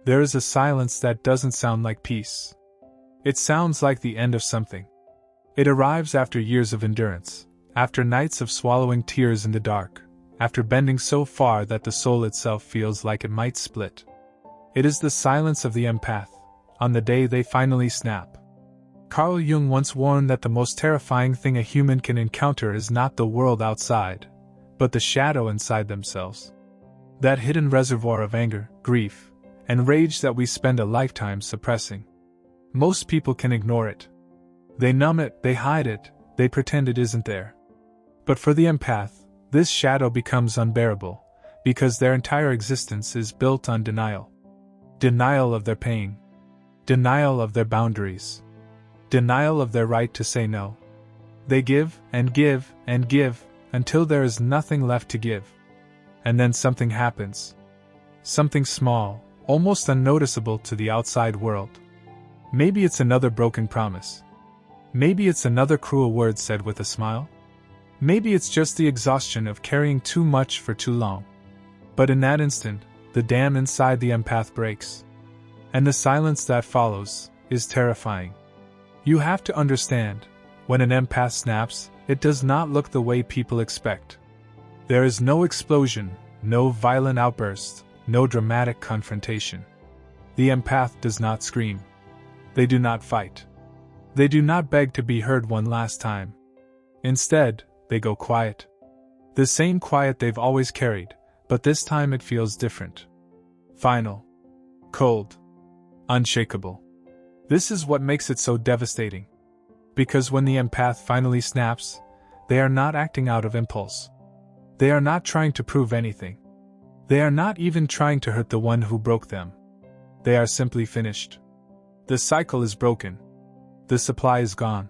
There is a silence that doesn't sound like peace. It sounds like the end of something. It arrives after years of endurance, after nights of swallowing tears in the dark, after bending so far that the soul itself feels like it might split. It is the silence of the empath, on the day they finally snap. Carl Jung once warned that the most terrifying thing a human can encounter is not the world outside, but the shadow inside themselves. That hidden reservoir of anger, grief, and rage that we spend a lifetime suppressing. Most people can ignore it. They numb it, they hide it, they pretend it isn't there. But for the empath, this shadow becomes unbearable, because their entire existence is built on denial. Denial of their pain. Denial of their boundaries. Denial of their right to say no. They give and give and give until there is nothing left to give. And then something happens. Something small, almost unnoticeable to the outside world. Maybe it's another broken promise. Maybe it's another cruel word said with a smile. Maybe it's just the exhaustion of carrying too much for too long. But in that instant, the dam inside the empath breaks. And the silence that follows is terrifying. You have to understand, when an empath snaps, it does not look the way people expect. There is no explosion, no violent outburst, no dramatic confrontation. The empath does not scream. They do not fight. They do not beg to be heard one last time. Instead, they go quiet. The same quiet they've always carried, but this time it feels different. Final. Cold. Unshakable. This is what makes it so devastating. Because when the empath finally snaps, they are not acting out of impulse. They are not trying to prove anything. They are not even trying to hurt the one who broke them. They are simply finished. The cycle is broken. The supply is gone.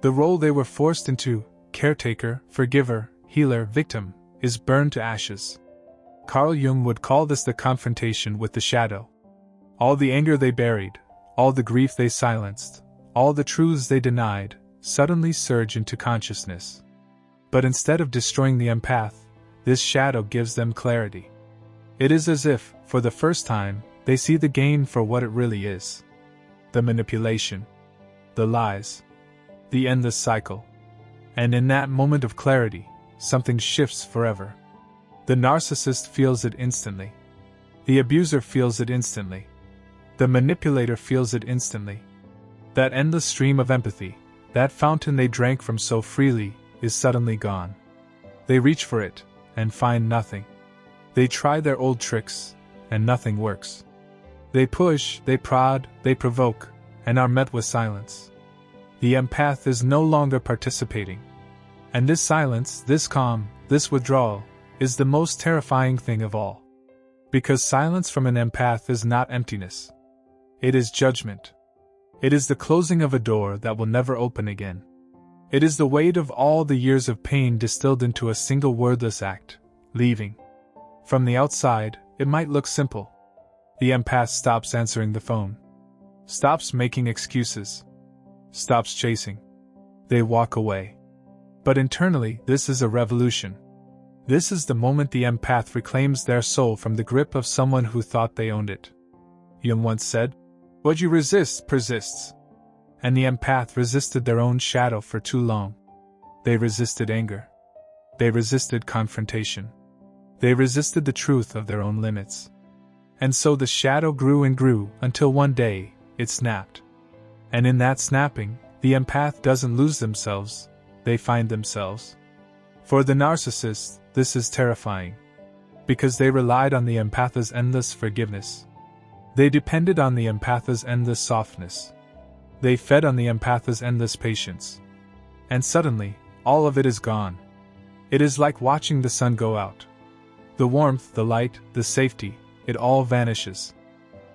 The role they were forced into, caretaker, forgiver, healer, victim, is burned to ashes. Carl Jung would call this the confrontation with the shadow. All the anger they buried, all the grief they silenced, all the truths they denied, suddenly surge into consciousness. But instead of destroying the empath, this shadow gives them clarity. It is as if, for the first time, they see the game for what it really is. The manipulation. The lies. The endless cycle. And in that moment of clarity, something shifts forever. The narcissist feels it instantly. The abuser feels it instantly. The manipulator feels it instantly. That endless stream of empathy, that fountain they drank from so freely, is suddenly gone. They reach for it, and find nothing. They try their old tricks, and nothing works. They push, they prod, they provoke, and are met with silence. The empath is no longer participating. And this silence, this calm, this withdrawal, is the most terrifying thing of all. Because silence from an empath is not emptiness. It is judgment. It is the closing of a door that will never open again. It is the weight of all the years of pain distilled into a single wordless act, leaving. From the outside, it might look simple. The empath stops answering the phone. Stops making excuses. Stops chasing. They walk away. But internally, this is a revolution. This is the moment the empath reclaims their soul from the grip of someone who thought they owned it. Jung once said, "What you resist persists." And the empath resisted their own shadow for too long. They resisted anger. They resisted confrontation. They resisted the truth of their own limits. And so the shadow grew and grew until one day, it snapped. And in that snapping, the empath doesn't lose themselves, they find themselves. For the narcissist, this is terrifying. Because they relied on the empath's endless forgiveness. They depended on the empath's endless softness. They fed on the empath's endless patience. And suddenly, all of it is gone. It is like watching the sun go out. The warmth, the light, the safety, it all vanishes.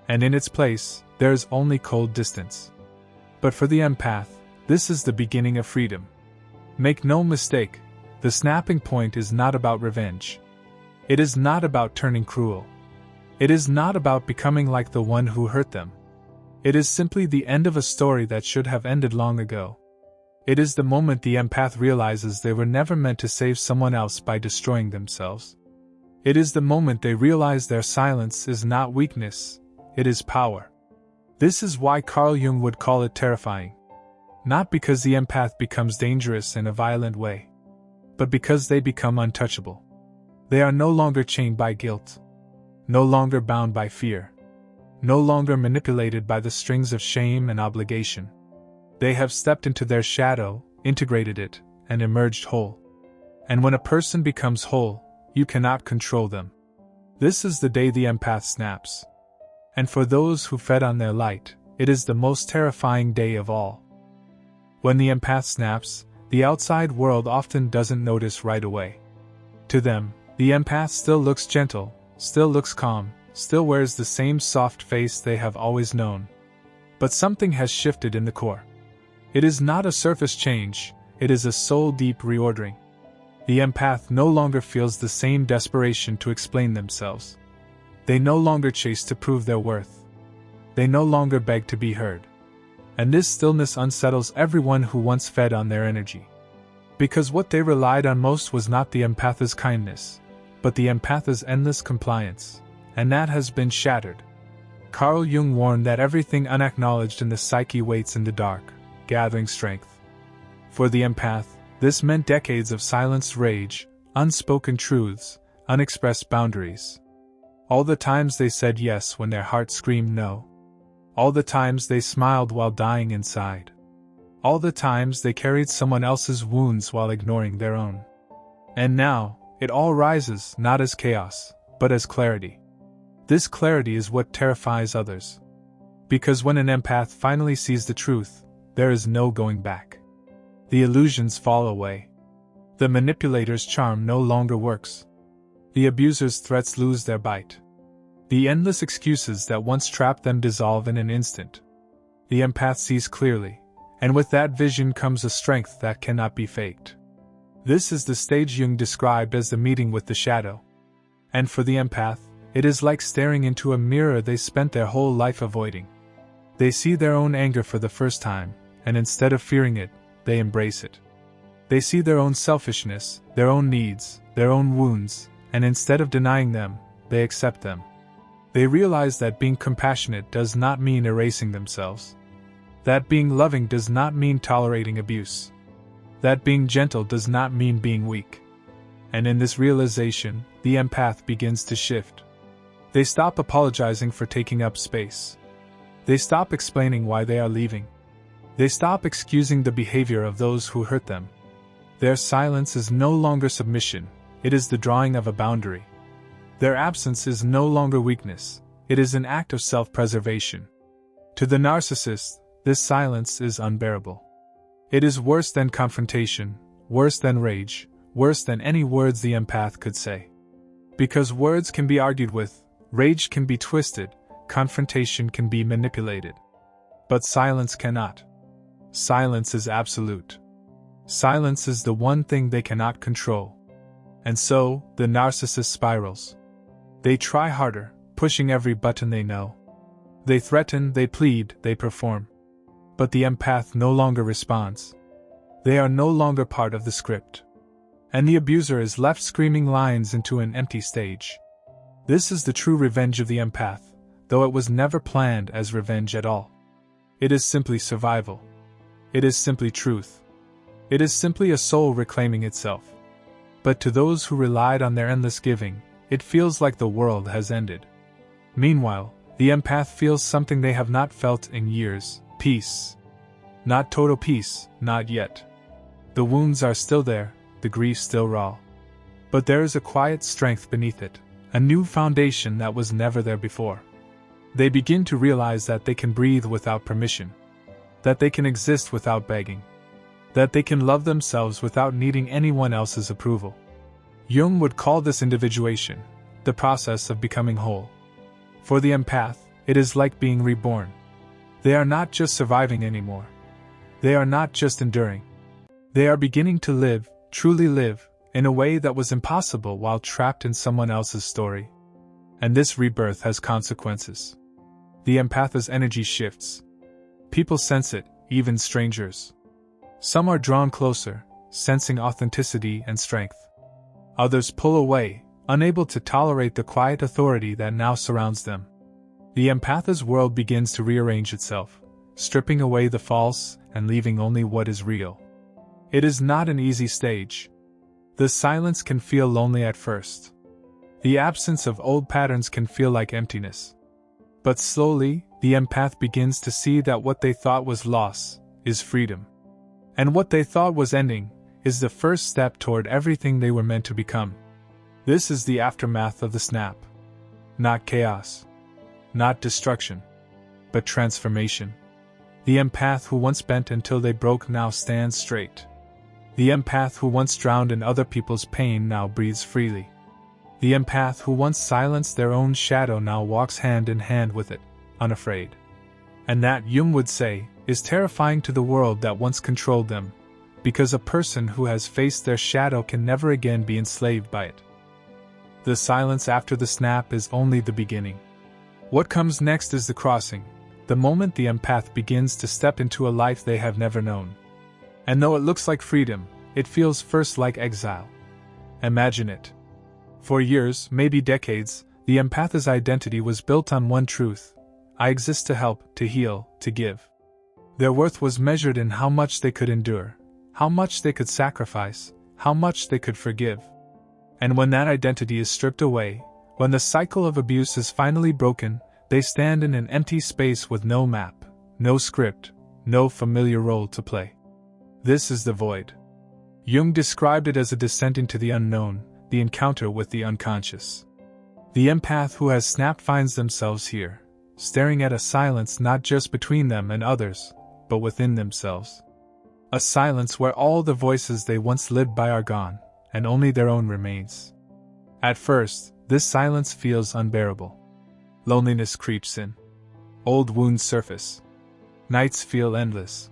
And in its place, there is only cold distance. But for the empath, this is the beginning of freedom. Make no mistake, the snapping point is not about revenge. It is not about turning cruel. It is not about becoming like the one who hurt them. It is simply the end of a story that should have ended long ago. It is the moment the empath realizes they were never meant to save someone else by destroying themselves. It is the moment they realize their silence is not weakness, it is power. This is why Carl Jung would call it terrifying. Not because the empath becomes dangerous in a violent way, but because they become untouchable. They are no longer chained by guilt, no longer bound by fear, no longer manipulated by the strings of shame and obligation. They have stepped into their shadow, integrated it, and emerged whole. And when a person becomes whole, you cannot control them. This is the day the empath snaps. And for those who fed on their light, it is the most terrifying day of all. When the empath snaps, the outside world often doesn't notice right away. To them, the empath still looks gentle, still looks calm, still wears the same soft face they have always known. But something has shifted in the core. It is not a surface change, it is a soul-deep reordering. The empath no longer feels the same desperation to explain themselves. They no longer chase to prove their worth. They no longer beg to be heard. And this stillness unsettles everyone who once fed on their energy. Because what they relied on most was not the empath's kindness, but the empath's endless compliance, and that has been shattered. Carl Jung warned that everything unacknowledged in the psyche waits in the dark, gathering strength. For the empath, this meant decades of silenced rage, unspoken truths, unexpressed boundaries. All the times they said yes when their heart screamed no. All the times they smiled while dying inside. All the times they carried someone else's wounds while ignoring their own. And now, it all rises not as chaos, but as clarity. This clarity is what terrifies others. Because when an empath finally sees the truth, there is no going back. The illusions fall away. The manipulator's charm no longer works. The abuser's threats lose their bite. The endless excuses that once trapped them dissolve in an instant. The empath sees clearly, and with that vision comes a strength that cannot be faked. This is the stage Jung described as the meeting with the shadow. And for the empath, it is like staring into a mirror they spent their whole life avoiding. They see their own anger for the first time, and instead of fearing it, they embrace it. They see their own selfishness, their own needs, their own wounds, and instead of denying them, they accept them. They realize that being compassionate does not mean erasing themselves. That being loving does not mean tolerating abuse. That being gentle does not mean being weak. And in this realization, the empath begins to shift. They stop apologizing for taking up space. They stop explaining why they are leaving. They stop excusing the behavior of those who hurt them. Their silence is no longer submission, it is the drawing of a boundary. Their absence is no longer weakness, it is an act of self-preservation. To the narcissist, this silence is unbearable. It is worse than confrontation, worse than rage, worse than any words the empath could say. Because words can be argued with, rage can be twisted, confrontation can be manipulated. But silence cannot. Silence is absolute. Silence is the one thing they cannot control. And so, the narcissist spirals. They try harder, pushing every button they know. They threaten, they plead, they perform. But the empath no longer responds. They are no longer part of the script. And the abuser is left screaming lines into an empty stage. This is the true revenge of the empath, though it was never planned as revenge at all. It is simply survival. It is simply truth. It is simply a soul reclaiming itself. But to those who relied on their endless giving, it feels like the world has ended. Meanwhile, the empath feels something they have not felt in years: peace. Not total peace, not yet. The wounds are still there, the grief still raw. But there is a quiet strength beneath it, a new foundation that was never there before. They begin to realize that they can breathe without permission. That they can exist without begging. That they can love themselves without needing anyone else's approval. Jung would call this individuation, the process of becoming whole. For the empath, it is like being reborn. They are not just surviving anymore. They are not just enduring. They are beginning to live, truly live, in a way that was impossible while trapped in someone else's story. And this rebirth has consequences. The empath's energy shifts. People sense it, even strangers. Some are drawn closer, sensing authenticity and strength. Others pull away, unable to tolerate the quiet authority that now surrounds them. The empath's world begins to rearrange itself, stripping away the false and leaving only what is real. It is not an easy stage. The silence can feel lonely at first. The absence of old patterns can feel like emptiness. But slowly, the empath begins to see that what they thought was loss is freedom. And what they thought was ending is the first step toward everything they were meant to become. This is the aftermath of the snap. Not chaos. Not destruction. But transformation. The empath who once bent until they broke now stands straight. The empath who once drowned in other people's pain now breathes freely. The empath who once silenced their own shadow now walks hand in hand with it, unafraid. And that, Jung would say, is terrifying to the world that once controlled them, because a person who has faced their shadow can never again be enslaved by it. The silence after the snap is only the beginning. What comes next is the crossing, the moment the empath begins to step into a life they have never known. And though it looks like freedom, it feels first like exile. Imagine it. For years, maybe decades, the empath's identity was built on one truth: I exist to help, to heal, to give. Their worth was measured in how much they could endure, how much they could sacrifice, how much they could forgive. And when that identity is stripped away, when the cycle of abuse is finally broken, they stand in an empty space with no map, no script, no familiar role to play. This is the void. Jung described it as a descent into the unknown, the encounter with the unconscious. The empath who has snapped finds themselves here, staring at a silence not just between them and others, but within themselves. A silence where all the voices they once lived by are gone, and only their own remains. At first, this silence feels unbearable. Loneliness creeps in. Old wounds surface. Nights feel endless.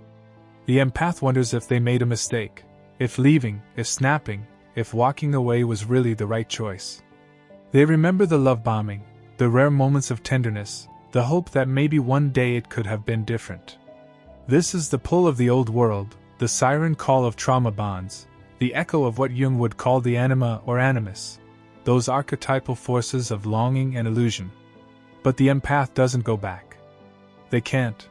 The empath wonders if they made a mistake, if leaving, if snapping, if walking away was really the right choice. They remember the love bombing, the rare moments of tenderness, the hope that maybe one day it could have been different. This is the pull of the old world, the siren call of trauma bonds, the echo of what Jung would call the anima or animus, those archetypal forces of longing and illusion. But the empath doesn't go back. They can't.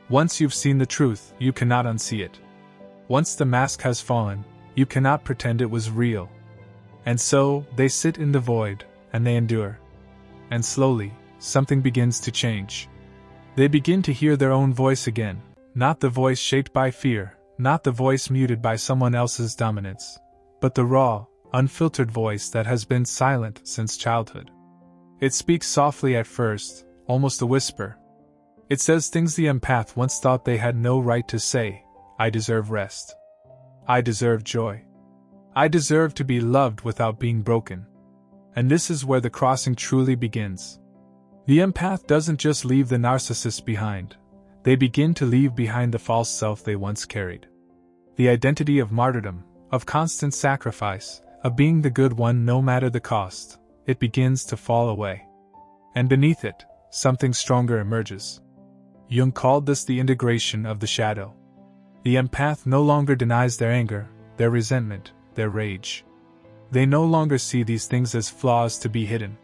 Once you've seen the truth, you cannot unsee it. Once the mask has fallen, you cannot pretend it was real. And so, they sit in the void, and they endure. And slowly, something begins to change. They begin to hear their own voice again, not the voice shaped by fear, not the voice muted by someone else's dominance, but the raw, unfiltered voice that has been silent since childhood. It speaks softly at first, almost a whisper. It says things the empath once thought they had no right to say. I deserve rest. I deserve joy. I deserve to be loved without being broken. And this is where the crossing truly begins. The empath doesn't just leave the narcissist behind. They begin to leave behind the false self they once carried. The identity of martyrdom, of constant sacrifice, of being the good one no matter the cost, it begins to fall away. And beneath it, something stronger emerges. Jung called this the integration of the shadow. The empath no longer denies their anger, their resentment, their rage. They no longer see these things as flaws to be hidden.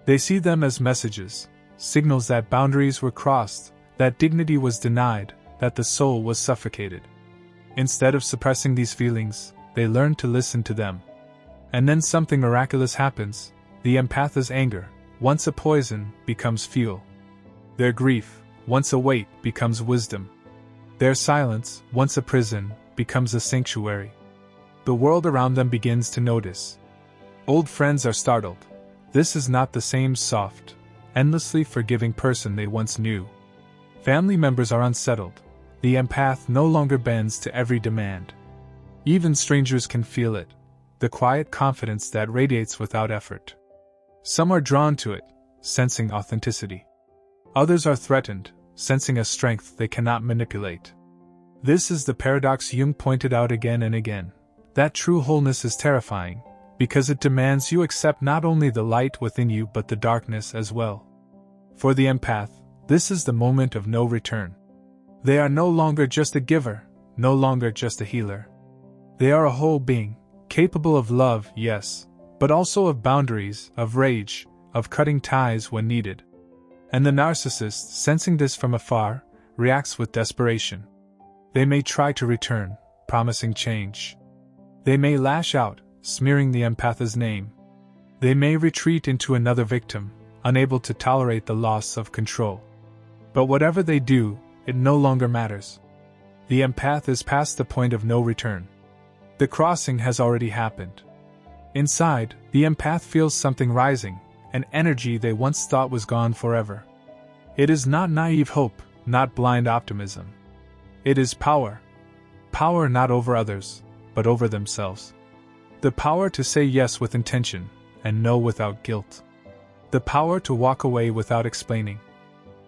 They see them as messages, signals that boundaries were crossed, that dignity was denied, that the soul was suffocated. Instead of suppressing these feelings, they learn to listen to them. And then something miraculous happens. The empath's anger, once a poison, becomes fuel. Their grief, once a weight, becomes wisdom. Their silence, once a prison, becomes a sanctuary. The world around them begins to notice. Old friends are startled. This is not the same soft, endlessly forgiving person they once knew. Family members are unsettled. The empath no longer bends to every demand. Even strangers can feel it, the quiet confidence that radiates without effort. Some are drawn to it, sensing authenticity. Others are threatened, sensing a strength they cannot manipulate. This is the paradox Jung pointed out again and again. That true wholeness is terrifying, because it demands you accept not only the light within you but the darkness as well. For the empath, this is the moment of no return. They are no longer just a giver, no longer just a healer. They are a whole being, capable of love, yes, but also of boundaries, of rage, of cutting ties when needed. And the narcissist, sensing this from afar, reacts with desperation. They may try to return, promising change. They may lash out, smearing the empath's name. They may retreat into another victim, unable to tolerate the loss of control. But whatever they do, it no longer matters. The empath is past the point of no return. The crossing has already happened. Inside, the empath feels something rising, an energy they once thought was gone forever. It is not naive hope, not blind optimism. It is power. Power not over others, but over themselves. The power to say yes with intention, and no without guilt. The power to walk away without explaining.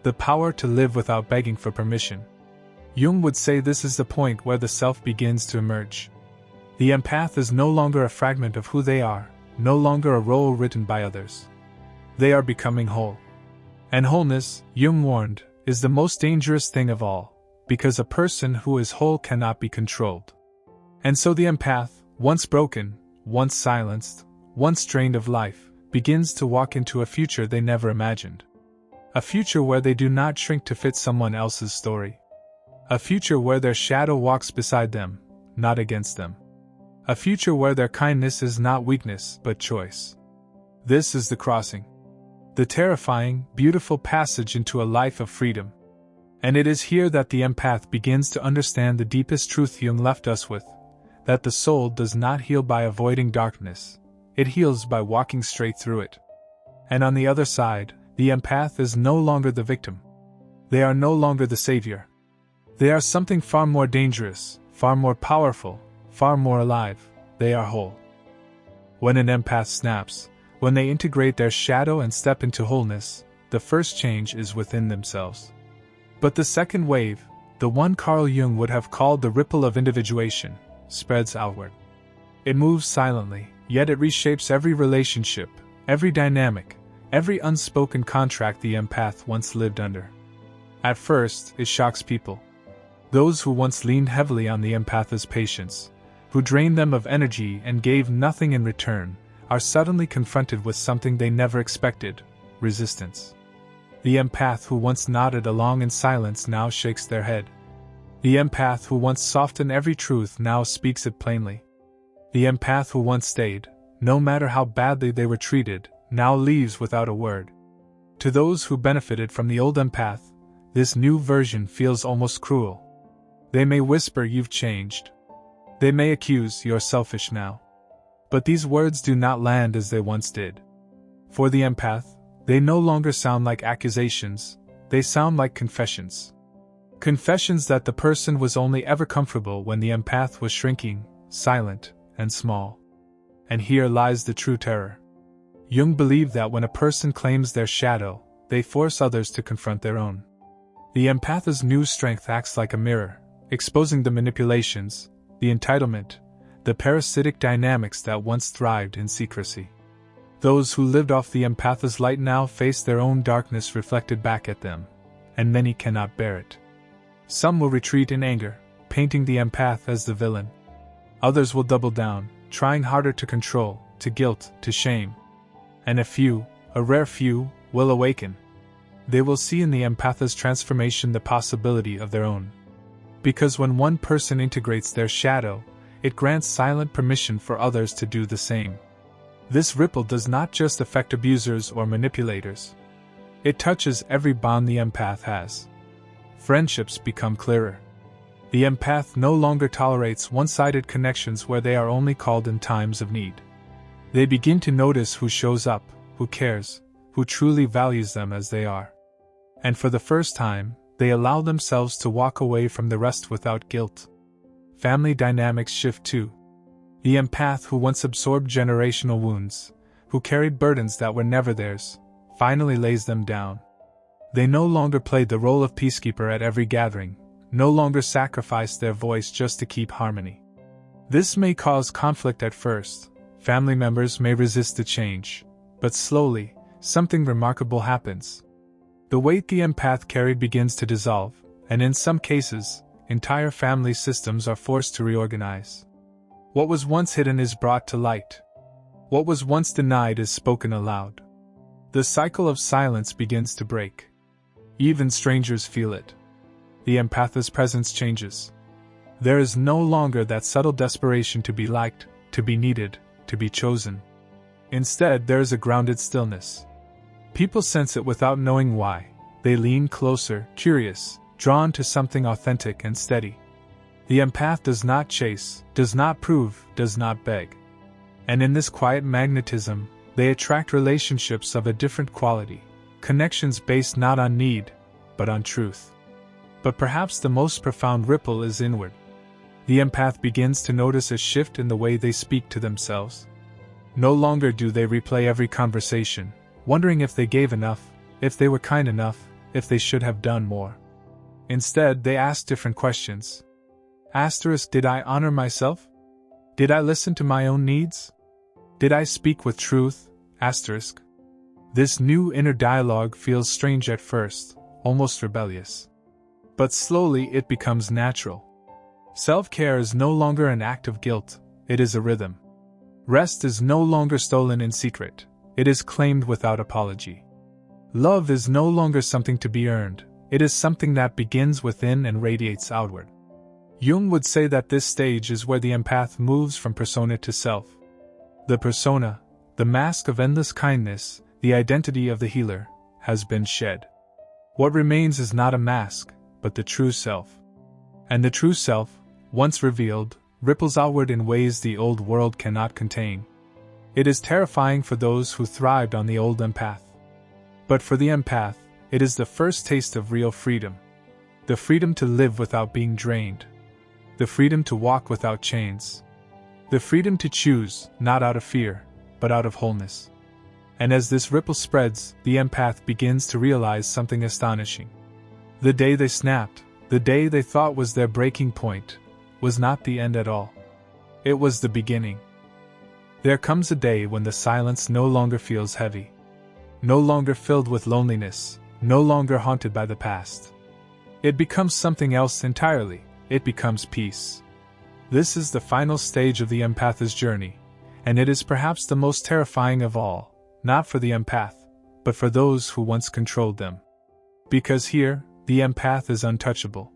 The power to live without begging for permission. Jung would say this is the point where the self begins to emerge. The empath is no longer a fragment of who they are, no longer a role written by others. They are becoming whole. And wholeness, Jung warned, is the most dangerous thing of all, because a person who is whole cannot be controlled. And so the empath, once broken, once silenced, once drained of life, begins to walk into a future they never imagined. A future where they do not shrink to fit someone else's story. A future where their shadow walks beside them, not against them. A future where their kindness is not weakness, but choice. This is the crossing. The terrifying, beautiful passage into a life of freedom. And it is here that the empath begins to understand the deepest truth Jung left us with, that the soul does not heal by avoiding darkness, it heals by walking straight through it. And on the other side, the empath is no longer the victim. They are no longer the savior. They are something far more dangerous, far more powerful, far more alive. They are whole. When an empath snaps, when they integrate their shadow and step into wholeness, the first change is within themselves. But the second wave, the one Carl Jung would have called the ripple of individuation, spreads outward. It moves silently, yet it reshapes every relationship, every dynamic, every unspoken contract the empath once lived under. At first, it shocks people. Those who once leaned heavily on the empath's patience, who drained them of energy and gave nothing in return, are suddenly confronted with something they never expected: resistance. The empath who once nodded along in silence now shakes their head. The empath who once softened every truth now speaks it plainly. The empath who once stayed, no matter how badly they were treated, now leaves without a word. To those who benefited from the old empath, this new version feels almost cruel. They may whisper, "You've changed." They may accuse, "You're selfish now." But these words do not land as they once did. For the empath, they no longer sound like accusations, they sound like confessions. Confessions that the person was only ever comfortable when the empath was shrinking, silent, and small. And here lies the true terror. Jung believed that when a person claims their shadow, they force others to confront their own. The empath's new strength acts like a mirror, exposing the manipulations, the entitlement, the parasitic dynamics that once thrived in secrecy. Those who lived off the empath's light now face their own darkness reflected back at them, and many cannot bear it. Some will retreat in anger, painting the empath as the villain. Others will double down, trying harder to control, to guilt, to shame. And a few, a rare few, will awaken. They will see in the empath's transformation the possibility of their own. Because when one person integrates their shadow, it grants silent permission for others to do the same. This ripple does not just affect abusers or manipulators. It touches every bond the empath has. Friendships become clearer. The empath no longer tolerates one-sided connections where they are only called in times of need. They begin to notice who shows up, who cares, who truly values them as they are. And for the first time, they allow themselves to walk away from the rest without guilt. Family dynamics shift too. The empath who once absorbed generational wounds, who carried burdens that were never theirs, finally lays them down. They no longer play the role of peacekeeper at every gathering, no longer sacrifice their voice just to keep harmony. This may cause conflict at first. Family members may resist the change, but slowly, something remarkable happens. The weight the empath carried begins to dissolve, and in some cases, entire family systems are forced to reorganize. What was once hidden is brought to light. What was once denied is spoken aloud. The cycle of silence begins to break. Even strangers feel it. The empath's presence changes. There is no longer that subtle desperation to be liked, to be needed, to be chosen. Instead, there is a grounded stillness. People sense it without knowing why. They lean closer, curious, drawn to something authentic and steady. The empath does not chase, does not prove, does not beg. And in this quiet magnetism, they attract relationships of a different quality, connections based not on need, but on truth. But perhaps the most profound ripple is inward. The empath begins to notice a shift in the way they speak to themselves. No longer do they replay every conversation, wondering if they gave enough, if they were kind enough, if they should have done more. Instead, they ask different questions. Did I honor myself? Did I listen to my own needs? Did I speak with truth? This new inner dialogue feels strange at first, almost rebellious. But slowly it becomes natural. Self-care is no longer an act of guilt, it is a rhythm. Rest is no longer stolen in secret, it is claimed without apology. Love is no longer something to be earned, it is something that begins within and radiates outward. Jung would say that this stage is where the empath moves from persona to self. The persona, the mask of endless kindness, the identity of the healer, has been shed. What remains is not a mask, but the true self. And the true self, once revealed, ripples outward in ways the old world cannot contain. It is terrifying for those who thrived on the old empath. But for the empath, it is the first taste of real freedom. The freedom to live without being drained. The freedom to walk without chains. The freedom to choose, not out of fear, but out of wholeness. And as this ripple spreads, the empath begins to realize something astonishing. The day they snapped, the day they thought was their breaking point, was not the end at all. It was the beginning. There comes a day when the silence no longer feels heavy. No longer filled with loneliness, no longer haunted by the past. It becomes something else entirely, it becomes peace. This is the final stage of the empath's journey, and it is perhaps the most terrifying of all, not for the empath, but for those who once controlled them. Because here, the empath is untouchable.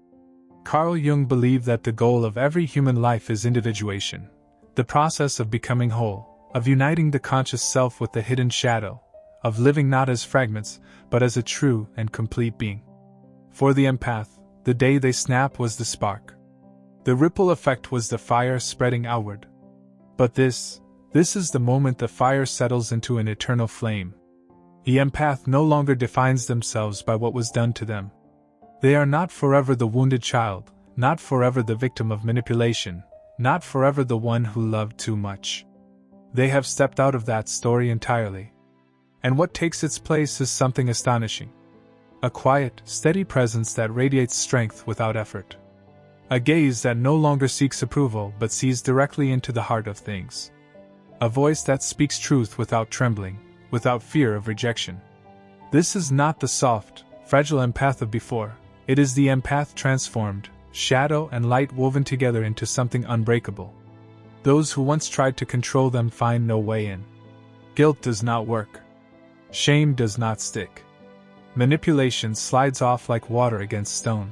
Carl Jung believed that the goal of every human life is individuation, the process of becoming whole, of uniting the conscious self with the hidden shadow, of living not as fragments, but as a true and complete being. For the empath, the day they snap was the spark. The ripple effect was the fire spreading outward. But this is the moment the fire settles into an eternal flame. The empath no longer defines themselves by what was done to them. They are not forever the wounded child, not forever the victim of manipulation, not forever the one who loved too much. They have stepped out of that story entirely. And what takes its place is something astonishing. A quiet, steady presence that radiates strength without effort. A gaze that no longer seeks approval but sees directly into the heart of things. A voice that speaks truth without trembling, without fear of rejection. This is not the soft, fragile empath of before, it is the empath transformed, shadow and light woven together into something unbreakable. Those who once tried to control them find no way in. Guilt does not work. Shame does not stick. Manipulation slides off like water against stone.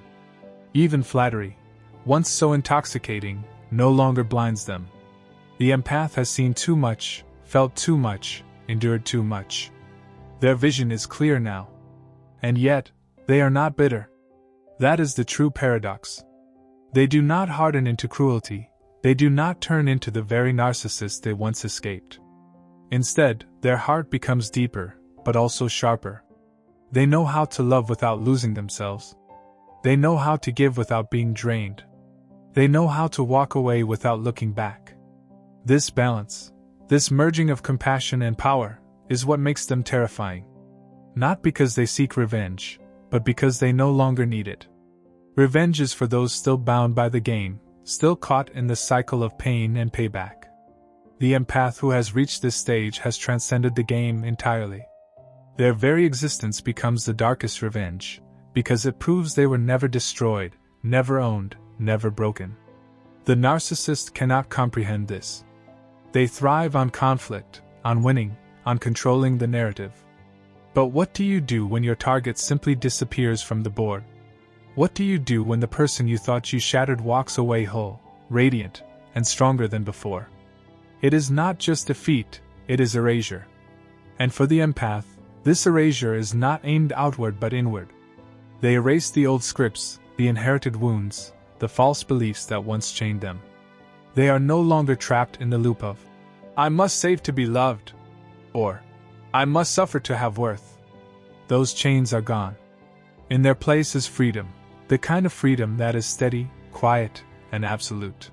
Even flattery, once so intoxicating, no longer blinds them. The empath has seen too much, felt too much, endured too much. Their vision is clear now. And yet, they are not bitter. That is the true paradox. They do not harden into cruelty, they do not turn into the very narcissist they once escaped. Instead, their heart becomes deeper, but also sharper. They know how to love without losing themselves. They know how to give without being drained. They know how to walk away without looking back. This balance, this merging of compassion and power, is what makes them terrifying. Not because they seek revenge, but because they no longer need it. Revenge is for those still bound by the game, still caught in the cycle of pain and payback. The empath who has reached this stage has transcended the game entirely. Their very existence becomes the darkest revenge, because it proves they were never destroyed, never owned, never broken. The narcissist cannot comprehend this. They thrive on conflict, on winning, on controlling the narrative. But what do you do when your target simply disappears from the board? What do you do when the person you thought you shattered walks away whole, radiant, and stronger than before? It is not just defeat, it is erasure. And for the empath, this erasure is not aimed outward but inward. They erase the old scripts, the inherited wounds, the false beliefs that once chained them. They are no longer trapped in the loop of, "I must save to be loved," or "I must suffer to have worth." Those chains are gone. In their place is freedom, the kind of freedom that is steady, quiet, and absolute.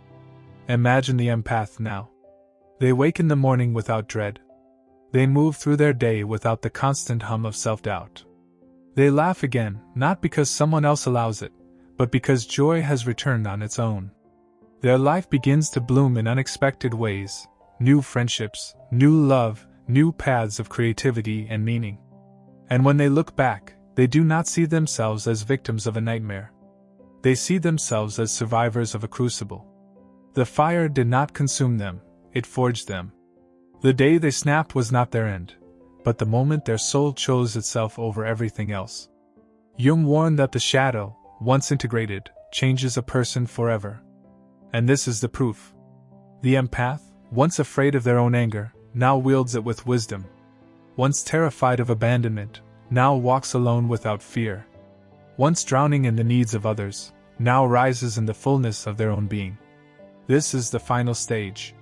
Imagine the empath now. They wake in the morning without dread. They move through their day without the constant hum of self-doubt. They laugh again, not because someone else allows it, but because joy has returned on its own. Their life begins to bloom in unexpected ways, new friendships, new love, new paths of creativity and meaning. And when they look back, they do not see themselves as victims of a nightmare. They see themselves as survivors of a crucible. The fire did not consume them, it forged them. The day they snapped was not their end, but the moment their soul chose itself over everything else. Jung warned that the shadow, once integrated, changes a person forever. And this is the proof. The empath, once afraid of their own anger, now wields it with wisdom. Once terrified of abandonment, now walks alone without fear. Once drowning in the needs of others, now rises in the fullness of their own being. This is the final stage.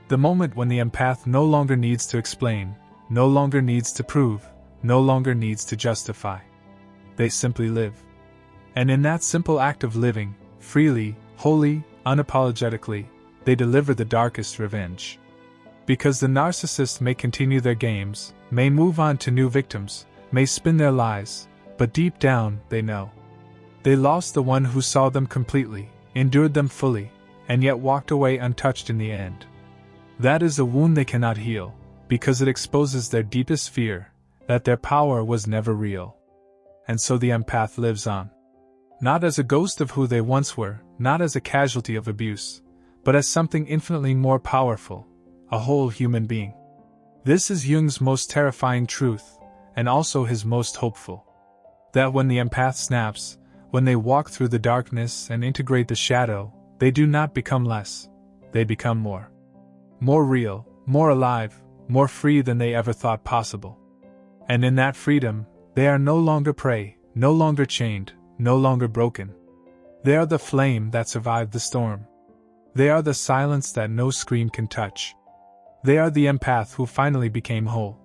The moment when the empath no longer needs to explain, no longer needs to prove, no longer needs to justify. They simply live. And in that simple act of living, freely, wholly, unapologetically, they deliver the darkest revenge. Because the narcissist may continue their games, may move on to new victims, may spin their lies, but deep down, they know. They lost the one who saw them completely, endured them fully, and yet walked away untouched in the end. That is a wound they cannot heal, because it exposes their deepest fear, that their power was never real. And so the empath lives on. Not as a ghost of who they once were, not as a casualty of abuse, but as something infinitely more powerful, a whole human being. This is Jung's most terrifying truth, and also his most hopeful. That when the empath snaps, when they walk through the darkness and integrate the shadow, they do not become less, they become more. More real, more alive, more free than they ever thought possible. And in that freedom, they are no longer prey, no longer chained, no longer broken. They are the flame that survived the storm. They are the silence that no scream can touch. They are the empath who finally became whole.